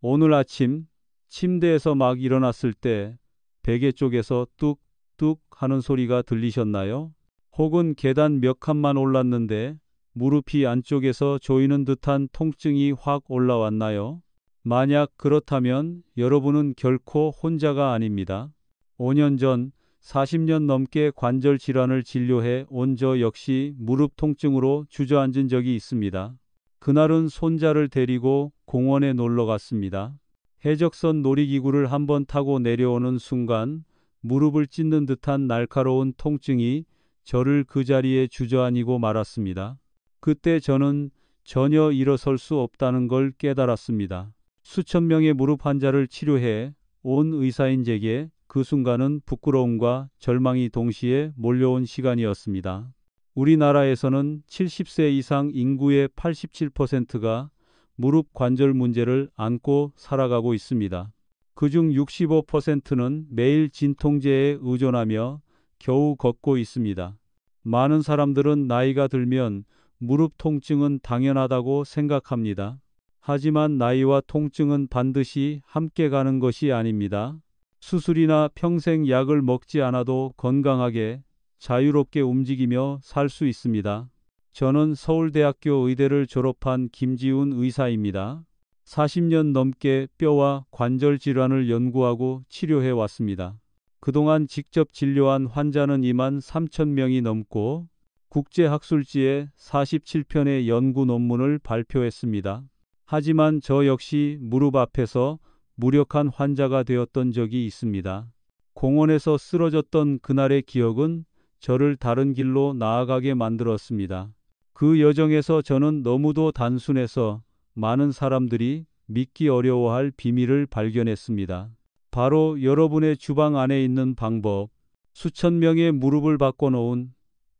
오늘 아침 침대에서 막 일어났을 때 베개 쪽에서 뚝뚝 하는 소리가 들리셨나요? 혹은 계단 몇 칸만 올랐는데 무릎이 안쪽에서 조이는 듯한 통증이 확 올라왔나요? 만약 그렇다면 여러분은 결코 혼자가 아닙니다. 5년 전 40년 넘게 관절 질환을 진료해 온 저 역시 무릎 통증으로 주저앉은 적이 있습니다. 그날은 손자를 데리고 공원에 놀러 갔습니다. 해적선 놀이기구를 한번 타고 내려오는 순간 무릎을 찢는 듯한 날카로운 통증이 저를 그 자리에 주저앉히고 말았습니다. 그때 저는 전혀 일어설 수 없다는 걸 깨달았습니다. 수천 명의 무릎 환자를 치료해 온 의사인 제게 그 순간은 부끄러움과 절망이 동시에 몰려온 시간이었습니다. 우리나라에서는 70세 이상 인구의 87%가 무릎 관절 문제를 안고 살아가고 있습니다. 그중 65%는 매일 진통제에 의존하며 겨우 걷고 있습니다. 많은 사람들은 나이가 들면 무릎 통증은 당연하다고 생각합니다. 하지만 나이와 통증은 반드시 함께 가는 것이 아닙니다. 수술이나 평생 약을 먹지 않아도 건강하게 자유롭게 움직이며 살 수 있습니다. 저는 서울대학교 의대를 졸업한 김지훈 의사입니다. 40년 넘게 뼈와 관절 질환을 연구하고 치료해 왔습니다. 그동안 직접 진료한 환자는 2만 3천 명이 넘고 국제학술지에 47편의 연구 논문을 발표했습니다. 하지만 저 역시 무릎 앞에서 무력한 환자가 되었던 적이 있습니다. 공원에서 쓰러졌던 그날의 기억은 저를 다른 길로 나아가게 만들었습니다. 그 여정에서 저는 너무도 단순해서 많은 사람들이 믿기 어려워할 비밀을 발견했습니다. 바로 여러분의 주방 안에 있는 방법, 수천 명의 무릎을 바꿔놓은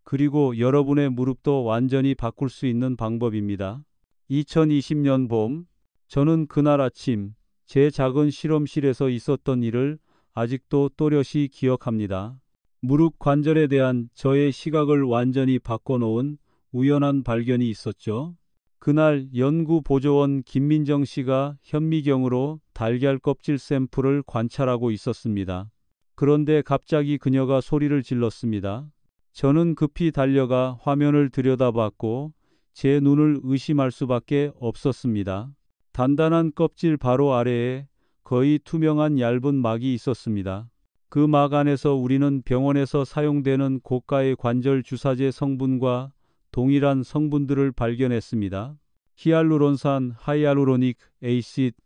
그리고 여러분의 무릎도 완전히 바꿀 수 있는 방법입니다. 2020년 봄, 저는 그날 아침 제 작은 실험실에서 있었던 일을 아직도 또렷이 기억합니다. 무릎 관절에 대한 저의 시각을 완전히 바꿔놓은 우연한 발견이 있었죠. 그날 연구보조원 김민정 씨가 현미경으로 달걀 껍질 샘플을 관찰하고 있었습니다. 그런데 갑자기 그녀가 소리를 질렀습니다. 저는 급히 달려가 화면을 들여다봤고 제 눈을 의심할 수밖에 없었습니다. 단단한 껍질 바로 아래에 거의 투명한 얇은 막이 있었습니다. 그 막 안에서 우리는 병원에서 사용되는 고가의 관절 주사제 성분과 동일한 성분들을 발견했습니다. 히알루론산, 하이알루로닉 에이시드,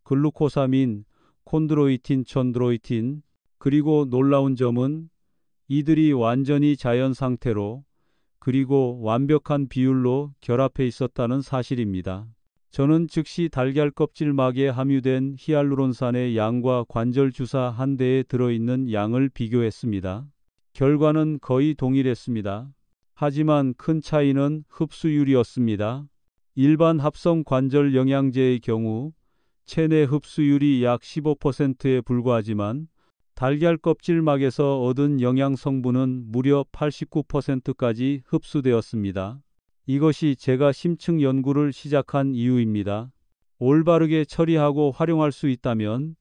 글루코사민, 콘드로이틴, 촌드로이틴, 그리고 놀라운 점은 이들이 완전히 자연 상태로 그리고 완벽한 비율로 결합해 있었다는 사실입니다. 저는 즉시 달걀 껍질막에 함유된 히알루론산의 양과 관절 주사 한 대에 들어있는 양을 비교했습니다. 결과는 거의 동일했습니다. 하지만 큰 차이는 흡수율이었습니다. 일반 합성 관절 영양제의 경우 체내 흡수율이 약 15%에 불과하지만 달걀 껍질막에서 얻은 영양 성분은 무려 89%까지 흡수되었습니다. 이것이 제가 심층 연구를 시작한 이유입니다. 올바르게 처리하고 활용할 수 있다면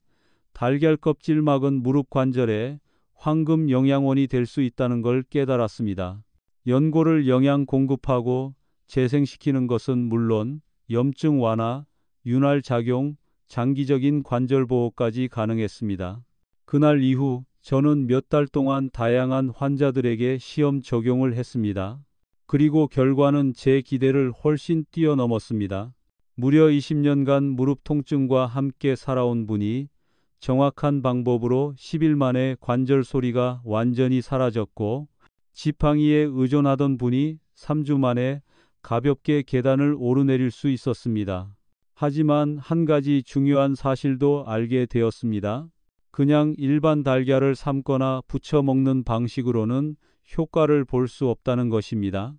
달걀 껍질막은 무릎 관절의 황금 영양원이 될 수 있다는 걸 깨달았습니다. 연골을 영양 공급하고 재생시키는 것은 물론 염증 완화, 윤활 작용, 장기적인 관절 보호까지 가능했습니다. 그날 이후 저는 몇 달 동안 다양한 환자들에게 시험 적용을 했습니다. 그리고 결과는 제 기대를 훨씬 뛰어넘었습니다. 무려 20년간 무릎 통증과 함께 살아온 분이 정확한 방법으로 10일 만에 관절 소리가 완전히 사라졌고 지팡이에 의존하던 분이 3주 만에 가볍게 계단을 오르내릴 수 있었습니다. 하지만 한 가지 중요한 사실도 알게 되었습니다. 그냥 일반 달걀을 삶거나 부쳐 먹는 방식으로는 효과를 볼 수 없다는 것입니다.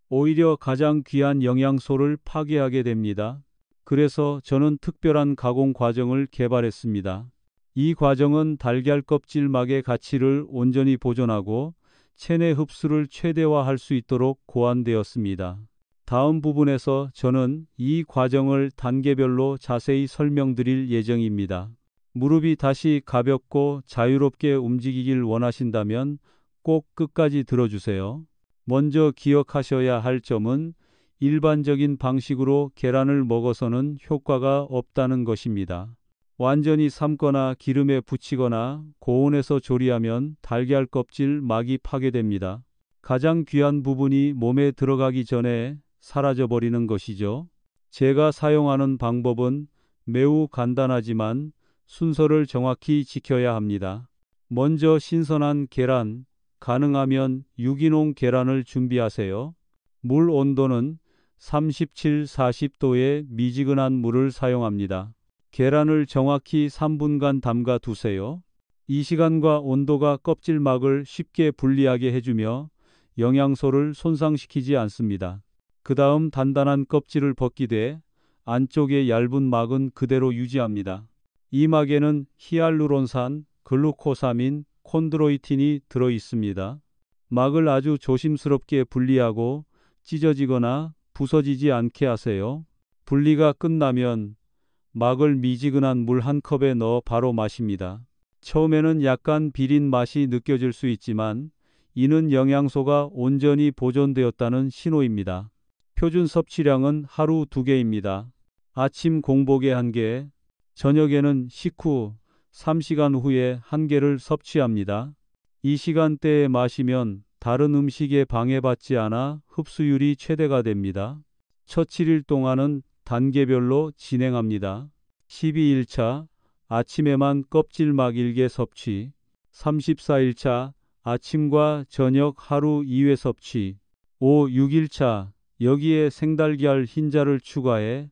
오히려 가장 귀한 영양소를 파괴하게 됩니다. 그래서 저는 특별한 가공 과정을 개발했습니다. 이 과정은 달걀 껍질막의 가치를 온전히 보존하고 체내 흡수를 최대화할 수 있도록 고안되었습니다. 다음 부분에서 저는 이 과정을 단계별로 자세히 설명드릴 예정입니다. 무릎이 다시 가볍고 자유롭게 움직이길 원하신다면 꼭 끝까지 들어주세요. 먼저 기억하셔야 할 점은 일반적인 방식으로 계란을 먹어서는 효과가 없다는 것입니다. 완전히 삶거나 기름에 부치거나 고온에서 조리하면 달걀 껍질 막이 파괴됩니다. 가장 귀한 부분이 몸에 들어가기 전에 사라져버리는 것이죠. 제가 사용하는 방법은 매우 간단하지만 순서를 정확히 지켜야 합니다. 먼저 신선한 계란, 가능하면 유기농 계란을 준비하세요. 물 온도는 37, 40도의 미지근한 물을 사용합니다. 계란을 정확히 3분간 담가 두세요. 이 시간과 온도가 껍질막을 쉽게 분리하게 해주며 영양소를 손상시키지 않습니다. 그 다음 단단한 껍질을 벗기되 안쪽의 얇은 막은 그대로 유지합니다. 이 막에는 히알루론산, 글루코사민, 콘드로이틴이 들어 있습니다. 막을 아주 조심스럽게 분리하고 찢어지거나 부서지지 않게 하세요. 분리가 끝나면 막을 미지근한 물 한 컵에 넣어 바로 마십니다. 처음에는 약간 비린 맛이 느껴질 수 있지만 이는 영양소가 온전히 보존되었다는 신호입니다. 표준 섭취량은 하루 2개입니다. 아침 공복에 1개, 저녁에는 식후 3시간 후에 1개를 섭취합니다. 이 시간대에 마시면 다른 음식에 방해받지 않아 흡수율이 최대가 됩니다. 첫 7일 동안은 단계별로 진행합니다. 12일차 아침에만 껍질막 1개 섭취, 34일차 아침과 저녁 하루 2회 섭취, 6일차 여기에 생달걀 흰자를 추가해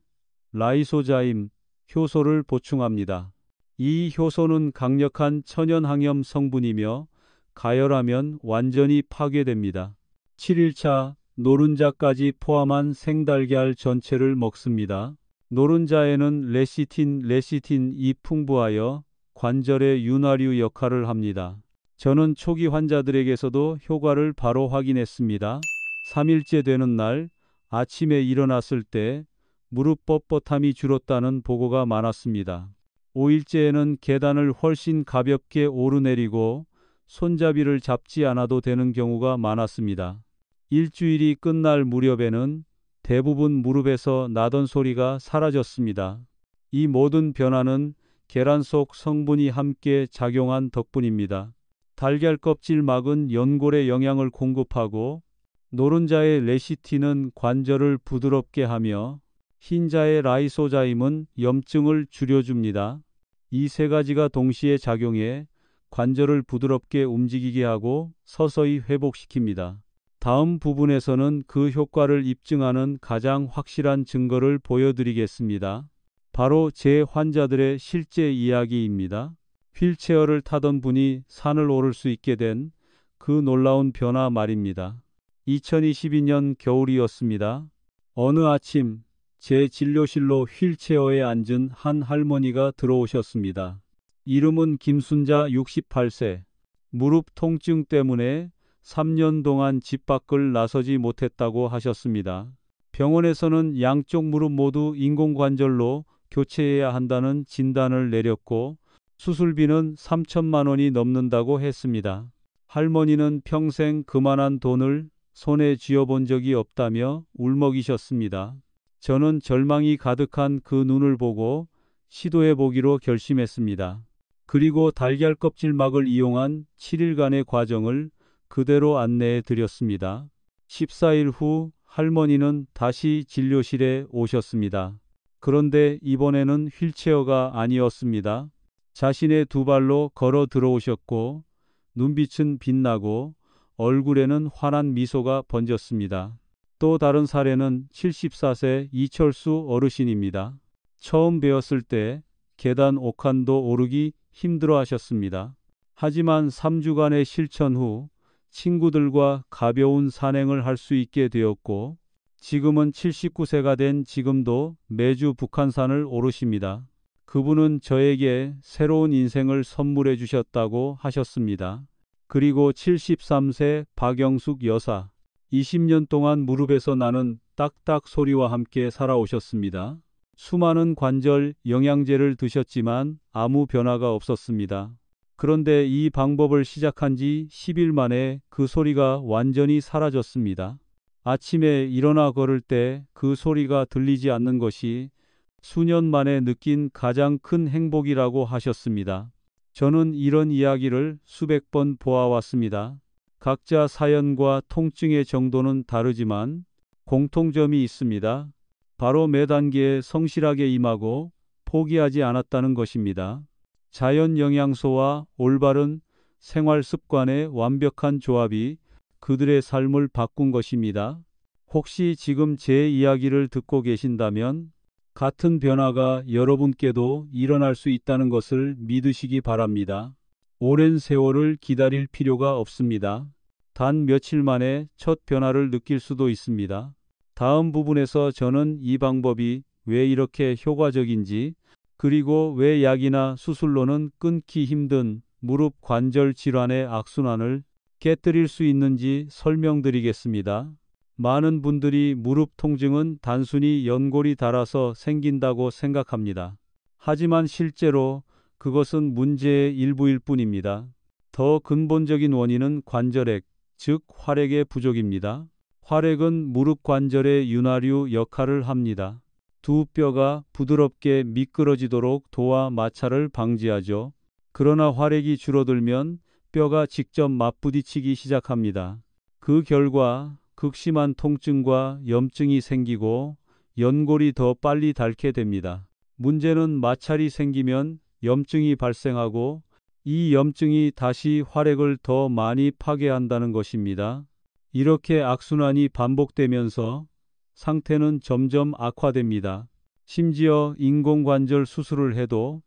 라이소자임, 효소를 보충합니다. 이 효소는 강력한 천연항염 성분이며 가열하면 완전히 파괴됩니다. 7일차 노른자까지 포함한 생달걀 전체를 먹습니다. 노른자에는 레시틴이 풍부하여 관절의 윤활유 역할을 합니다. 저는 초기 환자들에게서도 효과를 바로 확인했습니다. 3일째 되는 날 아침에 일어났을 때 무릎 뻣뻣함이 줄었다는 보고가 많았습니다. 5일째에는 계단을 훨씬 가볍게 오르내리고 손잡이를 잡지 않아도 되는 경우가 많았습니다. 일주일이 끝날 무렵에는 대부분 무릎에서 나던 소리가 사라졌습니다. 이 모든 변화는 계란 속 성분이 함께 작용한 덕분입니다. 달걀 껍질 막은 연골에 영양을 공급하고 노른자의 레시틴은 관절을 부드럽게 하며 흰자의 라이소자임은 염증을 줄여줍니다. 이 세 가지가 동시에 작용해 관절을 부드럽게 움직이게 하고 서서히 회복시킵니다. 다음 부분에서는 그 효과를 입증하는 가장 확실한 증거를 보여드리겠습니다. 바로 제 환자들의 실제 이야기입니다. 휠체어를 타던 분이 산을 오를 수 있게 된 그 놀라운 변화 말입니다. 2022년 겨울이었습니다. 어느 아침 제 진료실로 휠체어에 앉은 한 할머니가 들어오셨습니다. 이름은 김순자 68세. 무릎 통증 때문에 3년 동안 집 밖을 나서지 못했다고 하셨습니다. 병원에서는 양쪽 무릎 모두 인공관절로 교체해야 한다는 진단을 내렸고 수술비는 3천만 원이 넘는다고 했습니다. 할머니는 평생 그만한 돈을 손에 쥐어본 적이 없다며 울먹이셨습니다. 저는 절망이 가득한 그 눈을 보고 시도해보기로 결심했습니다. 그리고 달걀 껍질막을 이용한 7일간의 과정을 그대로 안내해 드렸습니다. 14일 후 할머니는 다시 진료실에 오셨습니다. 그런데 이번에는 휠체어가 아니었습니다. 자신의 두 발로 걸어 들어오셨고 눈빛은 빛나고 얼굴에는 환한 미소가 번졌습니다. 또 다른 사례는 74세 이철수 어르신입니다. 처음 배웠을 때 계단 5칸도 오르기 힘들어 하셨습니다. 하지만 3주간의 실천 후 친구들과 가벼운 산행을 할 수 있게 되었고 지금은 79세가 된 지금도 매주 북한산을 오르십니다. 그분은 저에게 새로운 인생을 선물해 주셨다고 하셨습니다. 그리고 73세 박영숙 여사. 20년 동안 무릎에서 나는 딱딱 소리와 함께 살아오셨습니다. 수많은 관절 영양제를 드셨지만 아무 변화가 없었습니다. 그런데 이 방법을 시작한 지 10일 만에 그 소리가 완전히 사라졌습니다. 아침에 일어나 걸을 때 그 소리가 들리지 않는 것이 수년 만에 느낀 가장 큰 행복이라고 하셨습니다. 저는 이런 이야기를 수백 번 보아왔습니다. 각자 사연과 통증의 정도는 다르지만 공통점이 있습니다. 바로 매 단계에 성실하게 임하고 포기하지 않았다는 것입니다. 자연 영양소와 올바른 생활 습관의 완벽한 조합이 그들의 삶을 바꾼 것입니다. 혹시 지금 제 이야기를 듣고 계신다면 같은 변화가 여러분께도 일어날 수 있다는 것을 믿으시기 바랍니다. 오랜 세월을 기다릴 필요가 없습니다. 단 며칠 만에 첫 변화를 느낄 수도 있습니다. 다음 부분에서 저는 이 방법이 왜 이렇게 효과적인지, 그리고 왜 약이나 수술로는 끊기 힘든 무릎 관절 질환의 악순환을 깨뜨릴 수 있는지 설명드리겠습니다. 많은 분들이 무릎 통증은 단순히 연골이 닳아서 생긴다고 생각합니다. 하지만 실제로 그것은 문제의 일부일 뿐입니다. 더 근본적인 원인은 관절액, 즉 활액의 부족입니다. 활액은 무릎 관절의 윤활유 역할을 합니다. 두 뼈가 부드럽게 미끄러지도록 도와 마찰을 방지하죠. 그러나 활액이 줄어들면 뼈가 직접 맞부딪히기 시작합니다. 그 결과 극심한 통증과 염증이 생기고 연골이 더 빨리 닳게 됩니다. 문제는 마찰이 생기면 염증이 발생하고 이 염증이 다시 활액을 더 많이 파괴한다는 것입니다. 이렇게 악순환이 반복되면서 상태는 점점 악화됩니다. 심지어 인공관절 수술을 해도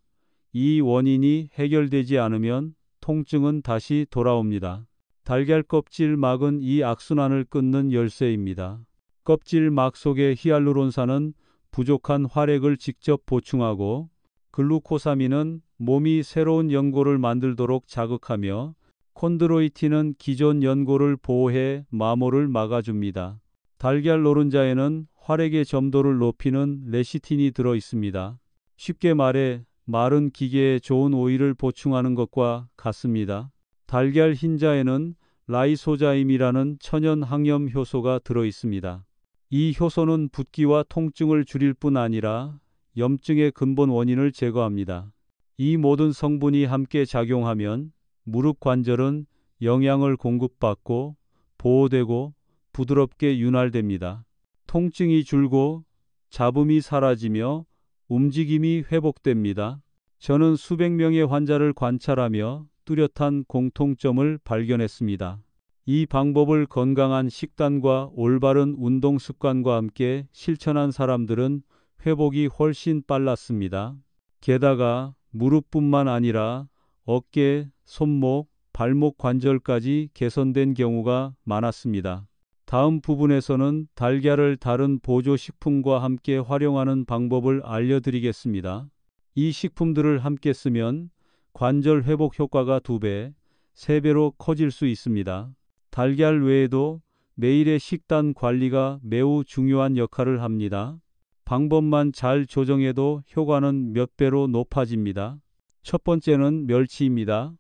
이 원인이 해결되지 않으면 통증은 다시 돌아옵니다. 달걀 껍질 막은 이 악순환을 끊는 열쇠입니다. 껍질 막 속의 히알루론산은 부족한 활액을 직접 보충하고 글루코사민은 몸이 새로운 연골을 만들도록 자극하며 콘드로이틴은 기존 연골을 보호해 마모를 막아줍니다. 달걀 노른자에는 활액의 점도를 높이는 레시틴이 들어 있습니다. 쉽게 말해 마른 기계에 좋은 오일을 보충하는 것과 같습니다. 달걀 흰자에는 라이소자임이라는 천연 항염 효소가 들어 있습니다. 이 효소는 붓기와 통증을 줄일 뿐 아니라 염증의 근본 원인을 제거합니다. 이 모든 성분이 함께 작용하면 무릎 관절은 영양을 공급받고 보호되고 부드럽게 윤활됩니다. 통증이 줄고 잡음이 사라지며 움직임이 회복됩니다. 저는 수백 명의 환자를 관찰하며 뚜렷한 공통점을 발견했습니다. 이 방법을 건강한 식단과 올바른 운동 습관과 함께 실천한 사람들은 회복이 훨씬 빨랐습니다. 게다가 무릎뿐만 아니라 어깨, 손목, 발목 관절까지 개선된 경우가 많았습니다. 다음 부분에서는 달걀을 다른 보조 식품과 함께 활용하는 방법을 알려드리겠습니다. 이 식품들을 함께 쓰면 관절 회복 효과가 2배, 3배로 커질 수 있습니다. 달걀 외에도 매일의 식단 관리가 매우 중요한 역할을 합니다. 방법만 잘 조정해도 효과는 몇 배로 높아집니다. 첫 번째는 멸치입니다.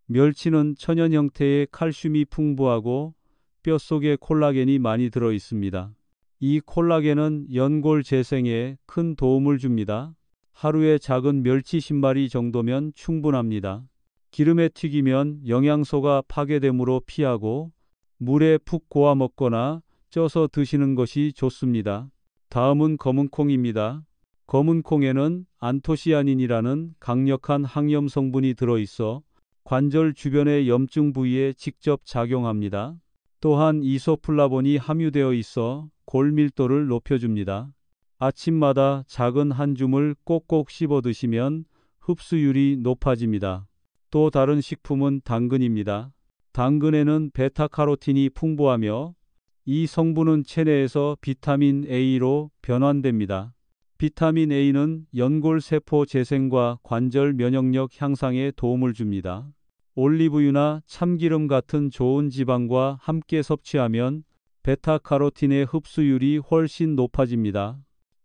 멸치는 천연 형태의 칼슘이 풍부하고 뼈 속에 콜라겐이 많이 들어 있습니다. 이 콜라겐은 연골 재생에 큰 도움을 줍니다. 하루에 작은 멸치 신마리 정도면 충분합니다. 기름에 튀기면 영양소가 파괴되므로 피하고 물에 푹 고아 먹거나 쪄서 드시는 것이 좋습니다. 다음은 검은콩입니다. 검은콩에는 안토시아닌이라는 강력한 항염 성분이 들어있어 관절 주변의 염증 부위에 직접 작용합니다. 또한 이소플라본이 함유되어 있어 골 밀도를 높여줍니다. 아침마다 작은 한 줌을 꼭꼭 씹어 드시면 흡수율이 높아집니다. 또 다른 식품은 당근입니다. 당근에는 베타카로틴이 풍부하며 이 성분은 체내에서 비타민 A로 변환됩니다. 비타민 A는 연골 세포 재생과 관절 면역력 향상에 도움을 줍니다. 올리브유나 참기름 같은 좋은 지방과 함께 섭취하면 베타카로틴의 흡수율이 훨씬 높아집니다.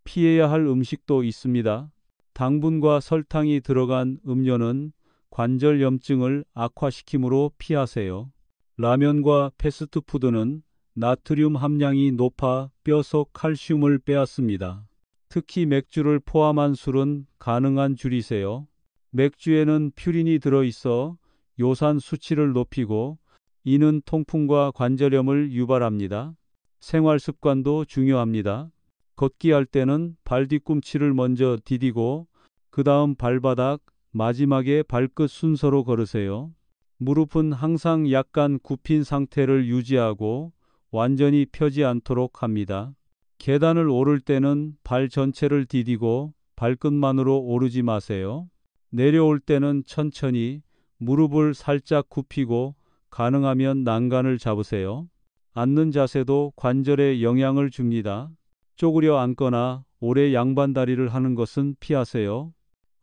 피해야 할 음식도 있습니다. 당분과 설탕이 들어간 음료는 관절염증을 악화시키므로 피하세요. 라면과 패스트푸드는 나트륨 함량이 높아 뼈 속 칼슘을 빼앗습니다. 특히 맥주를 포함한 술은 가능한 줄이세요. 맥주에는 퓨린이 들어있어 요산 수치를 높이고 이는 통풍과 관절염을 유발합니다. 생활 습관도 중요합니다. 걷기 할 때는 발 뒤꿈치를 먼저 디디고 그 다음 발바닥, 마지막에 발끝 순서로 걸으세요. 무릎은 항상 약간 굽힌 상태를 유지하고 완전히 펴지 않도록 합니다. 계단을 오를 때는 발 전체를 디디고 발끝만으로 오르지 마세요. 내려올 때는 천천히 무릎을 살짝 굽히고 가능하면 난간을 잡으세요. 앉는 자세도 관절에 영향을 줍니다. 쪼그려 앉거나 오래 양반다리를 하는 것은 피하세요.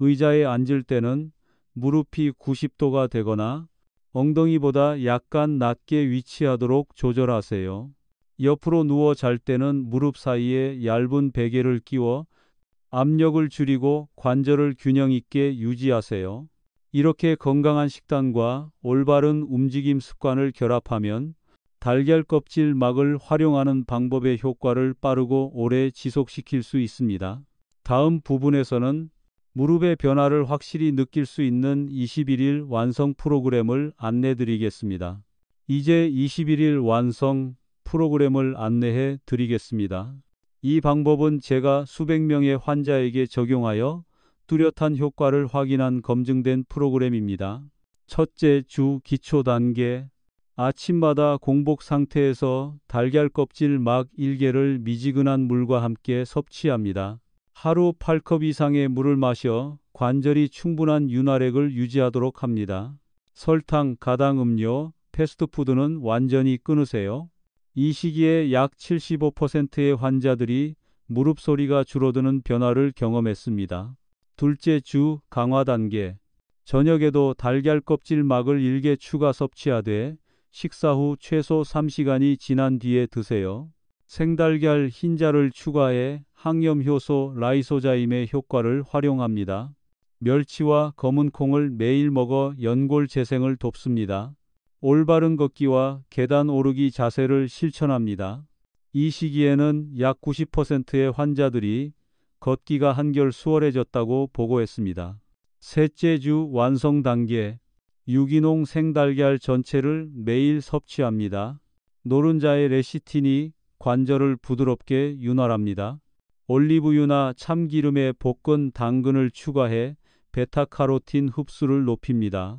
의자에 앉을 때는 무릎이 90도가 되거나 엉덩이보다 약간 낮게 위치하도록 조절하세요. 옆으로 누워 잘 때는 무릎 사이에 얇은 베개를 끼워 압력을 줄이고 관절을 균형 있게 유지하세요. 이렇게 건강한 식단과 올바른 움직임 습관을 결합하면 달걀 껍질 막을 활용하는 방법의 효과를 빠르고 오래 지속시킬 수 있습니다. 다음 부분에서는 무릎의 변화를 확실히 느낄 수 있는 21일 완성 프로그램을 안내 드리겠습니다. 이제 21일 완성 프로그램을 안내해 드리겠습니다. 이 방법은 제가 수백 명의 환자에게 적용하여 뚜렷한 효과를 확인한 검증된 프로그램입니다. 첫째 주 기초 단계. 아침마다 공복 상태에서 달걀 껍질 막 1개를 미지근한 물과 함께 섭취합니다. 하루 8컵 이상의 물을 마셔 관절이 충분한 윤활액을 유지하도록 합니다. 설탕, 가당 음료, 패스트푸드는 완전히 끊으세요. 이 시기에 약 75%의 환자들이 무릎 소리가 줄어드는 변화를 경험했습니다. 둘째 주 강화 단계. 저녁에도 달걀 껍질 막을 1개 추가 섭취하되 식사 후 최소 3시간이 지난 뒤에 드세요. 생달걀 흰자를 추가해 항염 효소 라이소자임의 효과를 활용합니다. 멸치와 검은 콩을 매일 먹어 연골 재생을 돕습니다. 올바른 걷기와 계단 오르기 자세를 실천합니다. 이 시기에는 약 90%의 환자들이 걷기가 한결 수월해졌다고 보고했습니다. 셋째 주 완성 단계. 유기농 생달걀 전체를 매일 섭취합니다. 노른자의 레시틴이 관절을 부드럽게 윤활합니다. 올리브유나 참기름에 볶은 당근을 추가해 베타카로틴 흡수를 높입니다.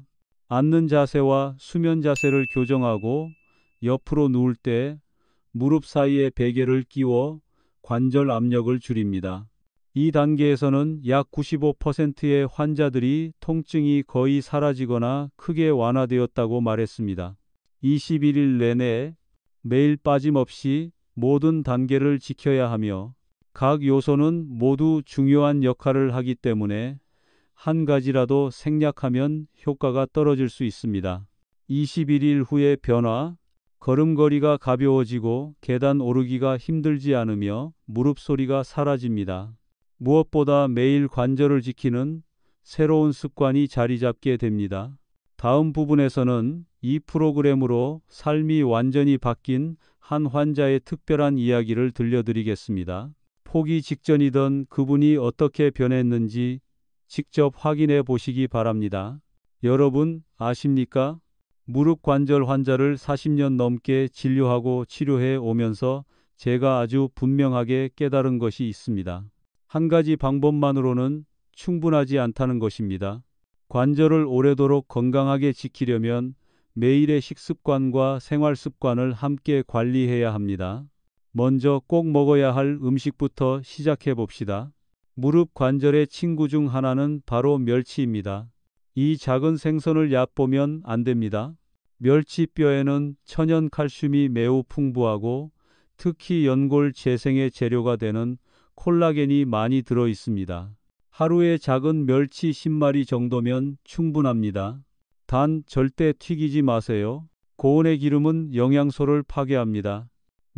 앉는 자세와 수면 자세를 교정하고 옆으로 누울 때 무릎 사이에 베개를 끼워 관절 압력을 줄입니다. 이 단계에서는 약 95%의 환자들이 통증이 거의 사라지거나 크게 완화되었다고 말했습니다. 21일 내내 매일 빠짐없이 모든 단계를 지켜야 하며 각 요소는 모두 중요한 역할을 하기 때문에 한 가지라도 생략하면 효과가 떨어질 수 있습니다. 21일 후의 변화. 걸음걸이가 가벼워지고 계단 오르기가 힘들지 않으며 무릎 소리가 사라집니다. 무엇보다 매일 관절을 지키는 새로운 습관이 자리 잡게 됩니다. 다음 부분에서는 이 프로그램으로 삶이 완전히 바뀐 한 환자의 특별한 이야기를 들려드리겠습니다. 포기 직전이던 그분이 어떻게 변했는지 직접 확인해 보시기 바랍니다. 여러분 아십니까? 무릎 관절 환자를 40년 넘게 진료하고 치료해 오면서 제가 아주 분명하게 깨달은 것이 있습니다. 한 가지 방법만으로는 충분하지 않다는 것입니다. 관절을 오래도록 건강하게 지키려면 매일의 식습관과 생활 습관을 함께 관리해야 합니다. 먼저 꼭 먹어야 할 음식부터 시작해 봅시다. 무릎 관절의 친구 중 하나는 바로 멸치입니다. 이 작은 생선을 얕보면 안 됩니다. 멸치뼈에는 천연 칼슘이 매우 풍부하고 특히 연골 재생의 재료가 되는 콜라겐이 많이 들어 있습니다. 하루에 작은 멸치 10마리 정도면 충분합니다. 단 절대 튀기지 마세요. 고온의 기름은 영양소를 파괴합니다.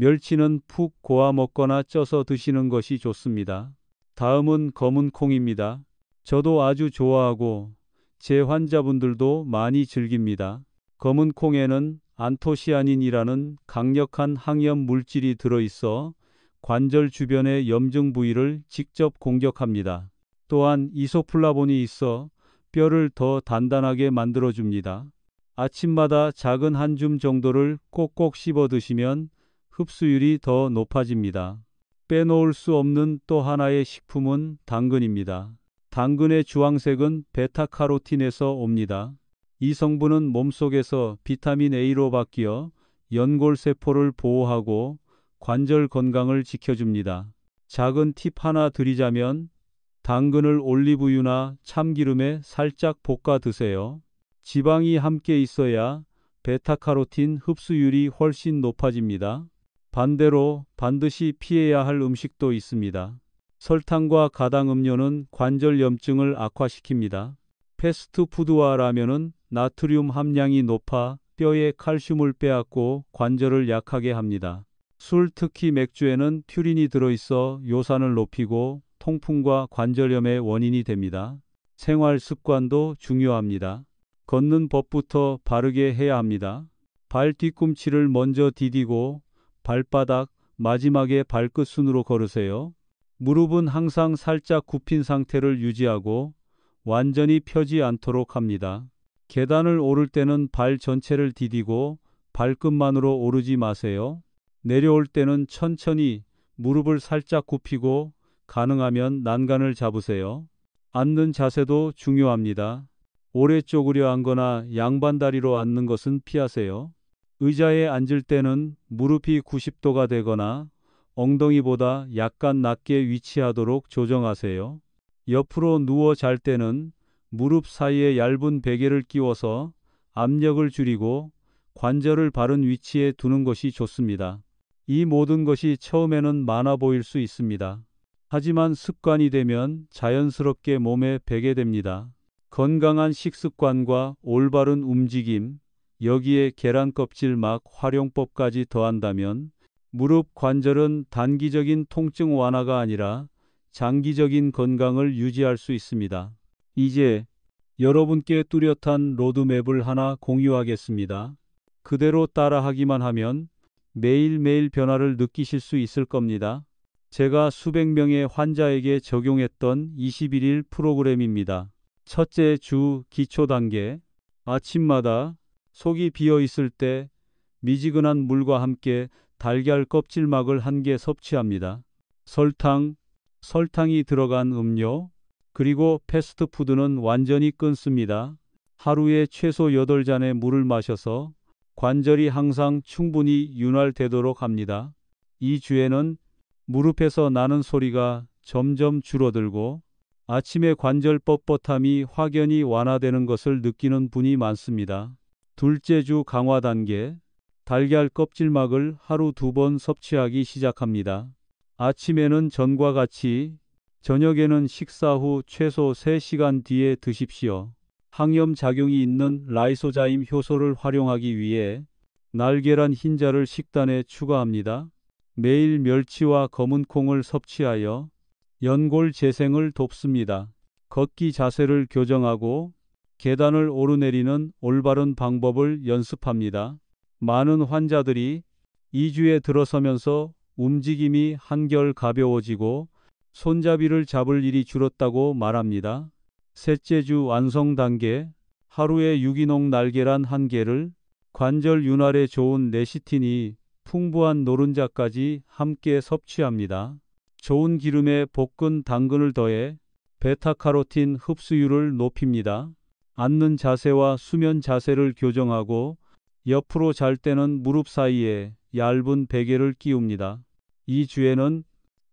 멸치는 푹 고아 먹거나 쪄서 드시는 것이 좋습니다. 다음은 검은 콩입니다. 저도 아주 좋아하고 제 환자분들도 많이 즐깁니다. 검은 콩에는 안토시아닌이라는 강력한 항염 물질이 들어있어 관절 주변의 염증 부위를 직접 공격합니다. 또한 이소플라본이 있어 뼈를 더 단단하게 만들어줍니다. 아침마다 작은 한 줌 정도를 꼭꼭 씹어 드시면 흡수율이 더 높아집니다. 빼놓을 수 없는 또 하나의 식품은 당근입니다. 당근의 주황색은 베타카로틴에서 옵니다. 이 성분은 몸속에서 비타민 A로 바뀌어 연골세포를 보호하고 관절 건강을 지켜줍니다. 작은 팁 하나 드리자면 당근을 올리브유나 참기름에 살짝 볶아 드세요. 지방이 함께 있어야 베타카로틴 흡수율이 훨씬 높아집니다. 반대로 반드시 피해야 할 음식도 있습니다. 설탕과 가당 음료는 관절 염증을 악화시킵니다. 패스트푸드와 라면은 나트륨 함량이 높아 뼈에 칼슘을 빼앗고 관절을 약하게 합니다. 술, 특히 맥주에는 퓨린이 들어있어 요산을 높이고 통풍과 관절염의 원인이 됩니다. 생활 습관도 중요합니다. 걷는 법부터 바르게 해야 합니다. 발 뒤꿈치를 먼저 디디고 발바닥, 마지막에 발끝순으로 걸으세요. 무릎은 항상 살짝 굽힌 상태를 유지하고 완전히 펴지 않도록 합니다. 계단을 오를 때는 발 전체를 디디고 발끝만으로 오르지 마세요. 내려올 때는 천천히 무릎을 살짝 굽히고 가능하면 난간을 잡으세요. 앉는 자세도 중요합니다. 오래 쪼그려 앉거나 양반다리로 앉는 것은 피하세요. 의자에 앉을 때는 무릎이 90도가 되거나 엉덩이보다 약간 낮게 위치하도록 조정하세요. 옆으로 누워 잘 때는 무릎 사이에 얇은 베개를 끼워서 압력을 줄이고 관절을 바른 위치에 두는 것이 좋습니다. 이 모든 것이 처음에는 많아 보일 수 있습니다. 하지만 습관이 되면 자연스럽게 몸에 배게 됩니다. 건강한 식습관과 올바른 움직임, 여기에 계란 껍질 막 활용법까지 더한다면 무릎 관절은 단기적인 통증 완화가 아니라 장기적인 건강을 유지할 수 있습니다. 이제 여러분께 뚜렷한 로드맵을 하나 공유하겠습니다. 그대로 따라하기만 하면 매일매일 변화를 느끼실 수 있을 겁니다. 제가 수백 명의 환자에게 적용했던 21일 프로그램입니다. 첫째 주 기초 단계. 아침마다 속이 비어 있을 때 미지근한 물과 함께 달걀 껍질막을 한 개 섭취합니다. 설탕이 들어간 음료, 그리고 패스트푸드는 완전히 끊습니다. 하루에 최소 8잔의 물을 마셔서 관절이 항상 충분히 윤활되도록 합니다. 이 주에는 무릎에서 나는 소리가 점점 줄어들고 아침에 관절 뻣뻣함이 확연히 완화되는 것을 느끼는 분이 많습니다. 둘째 주 강화 단계. 달걀 껍질막을 하루 2번 섭취하기 시작합니다. 아침에는 전과 같이, 저녁에는 식사 후 최소 3시간 뒤에 드십시오. 항염 작용이 있는 라이소자임 효소를 활용하기 위해 날계란 흰자를 식단에 추가합니다. 매일 멸치와 검은 콩을 섭취하여 연골 재생을 돕습니다. 걷기 자세를 교정하고 계단을 오르내리는 올바른 방법을 연습합니다. 많은 환자들이 2주에 들어서면서 움직임이 한결 가벼워지고 손잡이를 잡을 일이 줄었다고 말합니다. 셋째 주 완성 단계. 하루에 유기농 날계란 1개를 관절 윤활에 좋은 레시틴이 풍부한 노른자까지 함께 섭취합니다. 좋은 기름에 볶은 당근을 더해 베타카로틴 흡수율을 높입니다. 앉는 자세와 수면 자세를 교정하고 옆으로 잘 때는 무릎 사이에 얇은 베개를 끼웁니다. 이 주에는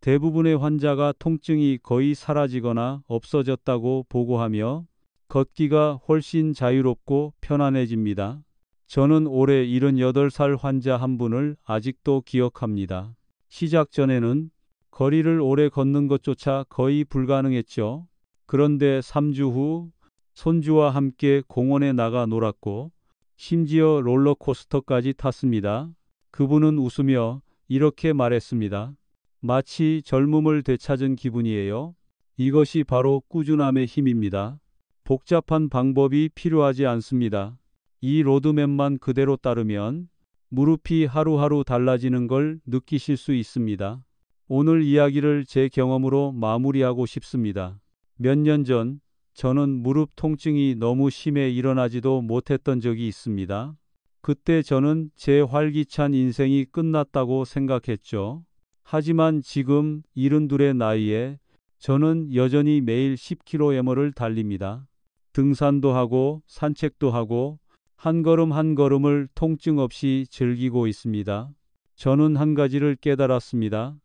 대부분의 환자가 통증이 거의 사라지거나 없어졌다고 보고하며 걷기가 훨씬 자유롭고 편안해집니다. 저는 올해 78살 환자 한 분을 아직도 기억합니다. 시작 전에는 거리를 오래 걷는 것조차 거의 불가능했죠. 그런데 3주 후 손주와 함께 공원에 나가 놀았고 심지어 롤러코스터까지 탔습니다. 그분은 웃으며 이렇게 말했습니다. 마치 젊음을 되찾은 기분이에요. 이것이 바로 꾸준함의 힘입니다. 복잡한 방법이 필요하지 않습니다. 이 로드맵만 그대로 따르면 무릎이 하루하루 달라지는 걸 느끼실 수 있습니다. 오늘 이야기를 제 경험으로 마무리하고 싶습니다. 몇 년 전 저는 무릎 통증이 너무 심해 일어나지도 못했던 적이 있습니다. 그때 저는 제 활기찬 인생이 끝났다고 생각했죠. 하지만 지금 72의 나이에 저는 여전히 매일 10km를 달립니다. 등산도 하고 산책도 하고 한 걸음 한 걸음을 통증 없이 즐기고 있습니다. 저는 한 가지를 깨달았습니다.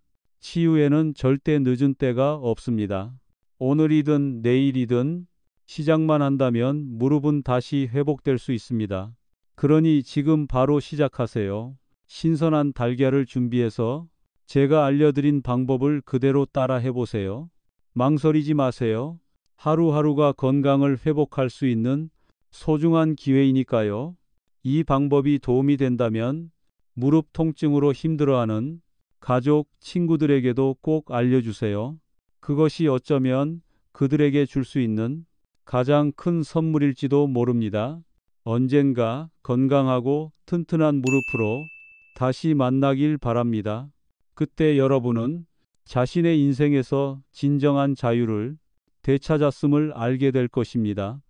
치유에는 절대 늦은 때가 없습니다. 오늘이든 내일이든 시작만 한다면 무릎은 다시 회복될 수 있습니다. 그러니 지금 바로 시작하세요. 신선한 달걀을 준비해서 제가 알려드린 방법을 그대로 따라 해보세요. 망설이지 마세요. 하루하루가 건강을 회복할 수 있는 소중한 기회이니까요. 이 방법이 도움이 된다면 무릎 통증으로 힘들어하는 가족, 친구들에게도 꼭 알려주세요. 그것이 어쩌면 그들에게 줄 수 있는 가장 큰 선물일지도 모릅니다. 언젠가 건강하고 튼튼한 무릎으로 다시 만나길 바랍니다. 그때 여러분은 자신의 인생에서 진정한 자유를 되찾았음을 알게 될 것입니다.